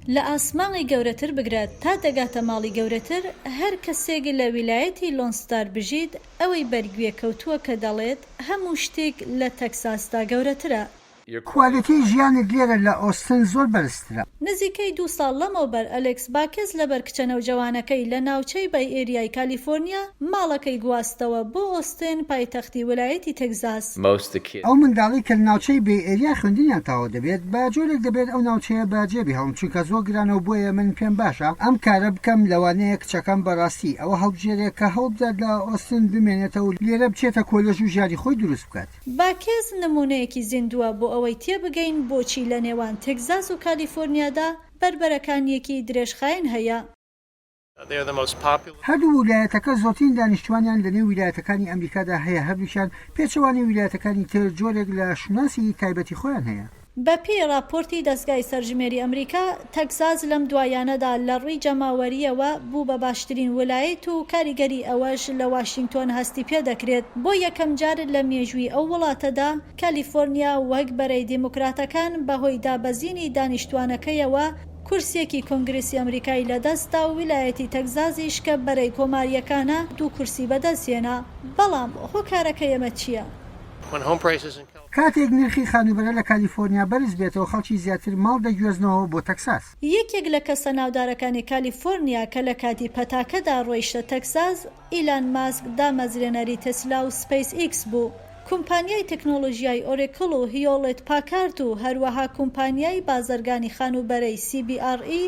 لە ئاسماڵی گەورەتر بگرێت تا دەگاتە ماڵی گەورەتر، هەر کەسێک لە ویلایەتی لۆنستار بژیت ئەوەی بەرگوێ کەوتووە کە دەڵێت هەموو شتێک لە تەکساسدا گەورەترە. کوالەتی ژیانت لێرە لە ئۆستن زۆر بەرزترە. نزیکەی 2 ساڵ لەمەوبەر ئەلێکس باکێز لەبەر کچەنە و جوانەکەی لە ناوچەی بای ئێریای کالیفۆرنیا ماڵەکەی گواستەوە بۆ ئۆستن، پایتەختی ویلایەتی تەکزاس. ئەو منداڵی کە ناوچەی بێ ئێریا خوێندنیان تاوا دەبێت با جۆرێک دەبێت ئەو ناوچەیە باجێبی هەڵم چونکە زۆر گرانەوە بۆیە من پێم باشە ئەم کارە بکەم لەوانەیە کچەکەم بەڕاستی ئەوە هەڵبژێرێت کە هەڵبدات لە ئۆستن بمێنێتەوە و لێرە بچێتە کۆلێژ و ژیانی خۆی دروست بکات. باکێز نمونەیەکی زیندووە بۆ ئەوەی تێبگەین بۆچی لە نێوان تەکزاس و کالیفۆرنیادا بربەرەکانیەکی درێژخاین هەیە. هەردوو ویلایەتەکە زۆرترین دانیشتوانیان لە نێو ویلایەتەکانی ئەمریکادا هەیە، هەردووشیان پێچەوانی ویلایەتەکانی تر جۆرێک لە شوناسی تایبەتی خۆیان هەیە. بە پێی راپۆرتی دەستگای سەرژمێری ئەمریکا، تەکساس لەم دوایانەدا لە ڕووی جەماوەریەوە بوو بە باشترین ویلایەت و کاریگەری ئەوەش لە واشنگتۆن هەستی پێ دەکرێت. بۆ یەکەم جار لە مێژووی ئەو وڵاتەدا کالیفۆرنیا وەک بەرەی دیموکراتەکان بەهۆی دابەزینی دانیشتوانەکەیەوە کورسێکی کۆنگرسی ئەمریکای لەدەستا و ویلایەتی تەکزازیش کە بەرەی کۆماریەکانە 2 کورسی بەدەستێنا. بەڵام هۆکارەکە ئێمە چییە؟ کاتێک نرخی خانوبەرە لە کالیفۆرنیا بەرز بێتەوە خەڵکی زیاتر ماڵ دەگوێزنەوە بۆ تەکساس. یەکێک لە کەسە ناودارەکانی کالیفۆرنیا کە لە کاتی پەتاکەدا ڕۆیشتە تەکساس، ئیلان ماسک دامەزرێنەری تەسلا و سپیس ئیکس بوو. کۆمپانیای تەکنۆلۆژیای ئۆرێکڵ و هیۆڵێت پاکارت و هەروەها کۆمپانیای بازرگانی خانوبەرەی CBRE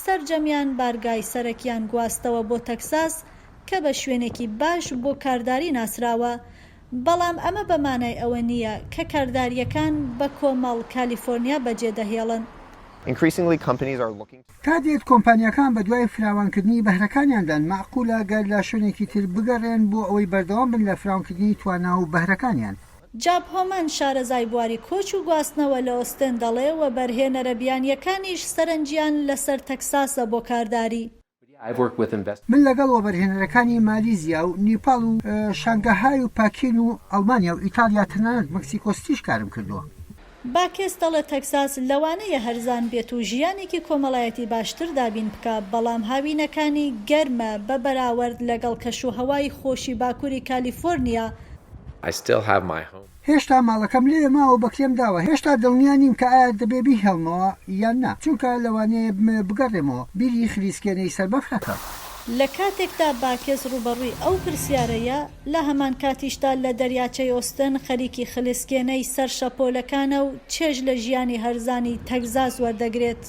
سەرجەمیان بارگای سەرەکیان گواستەوە بۆ تەکساس کە بە شوێنێکی باش بۆ کارداری ناسراوە. بەڵام ئەمە بەمانای ئەوە نییە کە کارداریەکان بە کۆمەڵ کالیفۆرنیا بەجێ دەهێڵن. کاتێک کۆمپانیەکان بە دوای فراوانکردنی بەهرەکانیاندان معقولە گەر لە شوێنێکی تر بگەڕێن بۆ ئەوەی بەردەوام بن لە فراوانکردنی توانا و بەهرەکانیان. جاب هۆمان شارەزای بواری کۆچ و گواستنەوە لە ئۆستن دەڵێ و بەرهێنەرە بیانیەکانیش سەرنجیان لەسەر تەکساسە بۆ کارداری. من لەگەڵ وەبەرهێنەرەکانی مالیزیا و نیپال و شانگەهای و پاکین و ئەڵمانیا و ئیتالیا تەنانەت مەکسیکۆستیش کارم کردووە. باکێس دەڵێت تەکساس لەوانەیە هەرزان بێت و ژیانێکی کۆمەڵایەتی باشتر دابین بکە، بەڵام هاوینەکانی گەرمە بە بەراورد لەگەڵ کەشوهەوای خۆشی باکووری کالیفۆرنیا. هێشتا ماڵەکەم لێ ماوە بەکرێم داوە، هێشتا دڵنیا نیم کە ئایا دەبێ بیهێڵمەوە یان نا، چونکە لەوانەیە بگەڕێمەوە بیری خلیسکێنەی سەربەفرەکە. لە کاتێکدا باکێس ڕوبەڕووی ئەو پرسیارەیە، لە هەمان کاتیشدا لە دەریاچەی ئۆستن خەریکی خلیسکێنەی سەر شەپۆلەکانە و چێژ لە ژیانی هەرزانی تەکزاس وەردەگرێت.